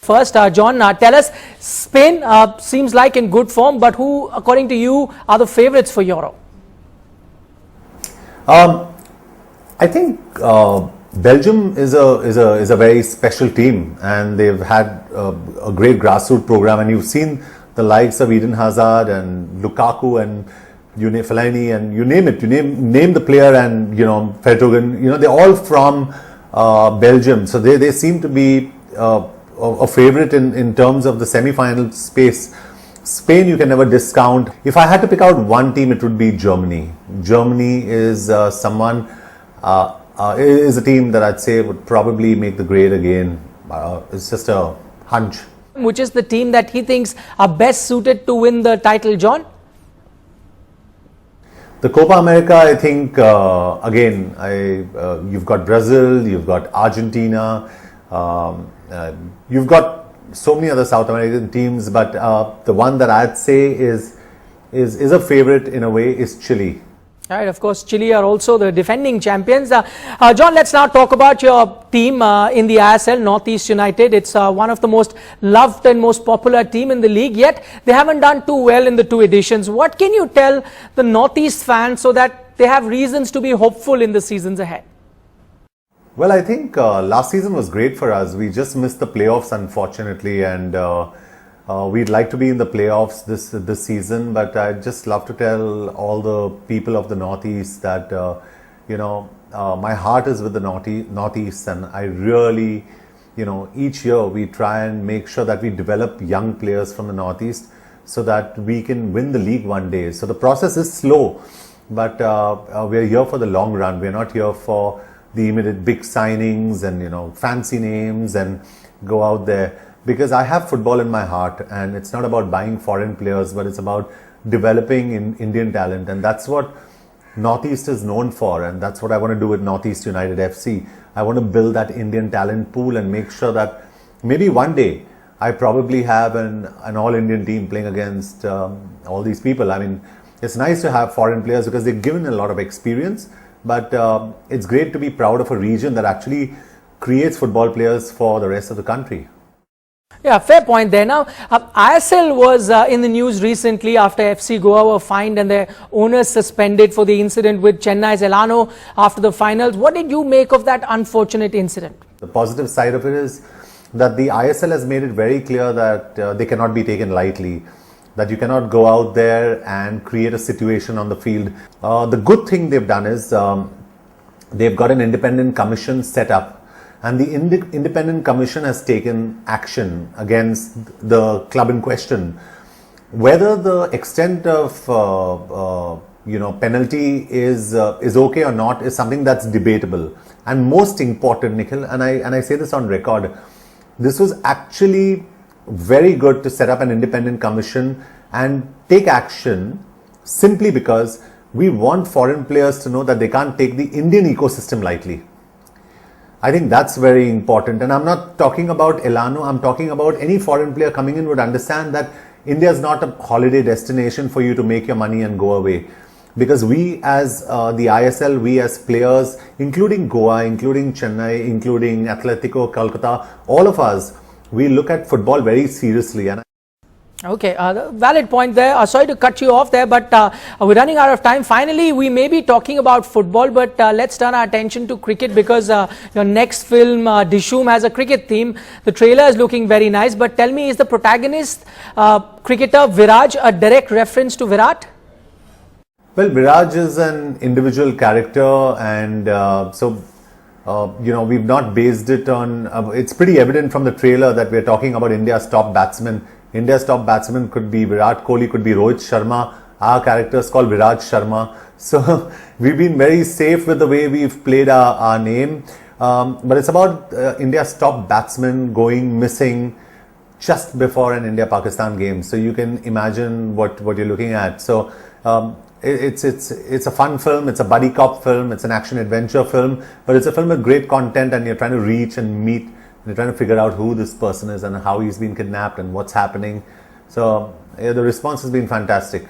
first. John, tell us, Spain seems like in good form, but who, according to you, are the favourites for Euro? I think Belgium is a very special team, and they've had a great grassroots program, and you've seen the likes of Eden Hazard and Lukaku and Fellaini and you name it. You name the player, and Vertonghen. They're all from Belgium, so they seem to be a favorite in terms of the semi-final space. Spain you can never discount. If I had to pick out one team, it would be Germany. Germany is is a team that I'd say would probably make the grade again. It's just a hunch. Which is the team that he thinks are best suited to win the title, John? The Copa America, I think, again, you've got Brazil, you've got Argentina, you've got so many other South American teams, but the one that I'd say is a favorite in a way is Chile. Right, of course, Chile are also the defending champions. John, let's now talk about your team in the ISL, Northeast United. It's one of the most loved and most popular team in the league, yet they haven't done too well in the 2 editions. What can you tell the Northeast fans so that they have reasons to be hopeful in the seasons ahead? Well, I think last season was great for us. We just missed the playoffs, unfortunately, and we'd like to be in the playoffs this season, but I'd just love to tell all the people of the Northeast that my heart is with the Northeast, and I really, each year we try and make sure that we develop young players from the Northeast so that we can win the league one day. So the process is slow, but we're here for the long run. We're not here for the immediate big signings and fancy names and go out there. Because I have football in my heart, and it's not about buying foreign players, but it's about developing Indian talent, and that's what Northeast is known for, and that's what I want to do with Northeast United FC. I want to build that Indian talent pool and make sure that maybe one day I probably have an all-Indian team playing against all these people. I mean, it's nice to have foreign players because they've given a lot of experience, but it's great to be proud of a region that actually creates football players for the rest of the country. Yeah, fair point there. Now, ISL was in the news recently after FC Goa were fined and their owners suspended for the incident with Chennai's Elano after the finals. What did you make of that unfortunate incident? The positive side of it is that the ISL has made it very clear that they cannot be taken lightly, that you cannot go out there and create a situation on the field. The good thing they've done is they've got an independent commission set up. And the independent commission has taken action against the club in question. Whether the extent of penalty is okay or not is something that's debatable. And most important, Nikhil, and I say this on record, this was actually very good to set up an independent commission and take action simply because we want foreign players to know that they can't take the Indian ecosystem lightly. I think that's very important, and I'm not talking about Elano, I'm talking about any foreign player coming in would understand that India is not a holiday destination for you to make your money and go away. Because we as the ISL, we as players, including Goa, including Chennai, including Atletico, Kolkata, all of us, we look at football very seriously. And okay, valid point there. Sorry to cut you off there, but we're running out of time. Finally, we may be talking about football, but let's turn our attention to cricket because your next film, Dishoom, has a cricket theme. The trailer is looking very nice, but tell me, is the protagonist cricketer Viraj a direct reference to Virat? Well, Viraj is an individual character, and we've not based it on, it's pretty evident from the trailer that we're talking about India's top batsman. India's top batsman could be Virat Kohli, could be Rohit Sharma. Our character is called Viraj Sharma. So we've been very safe with the way we've played our name. But it's about India's top batsman going missing just before an India-Pakistan game. So you can imagine what you're looking at. So it's a fun film, it's a buddy cop film, it's an action-adventure film, but it's a film with great content, and you're trying to reach and meet. They're trying to figure out who this person is and how he's been kidnapped and what's happening. So the response has been fantastic.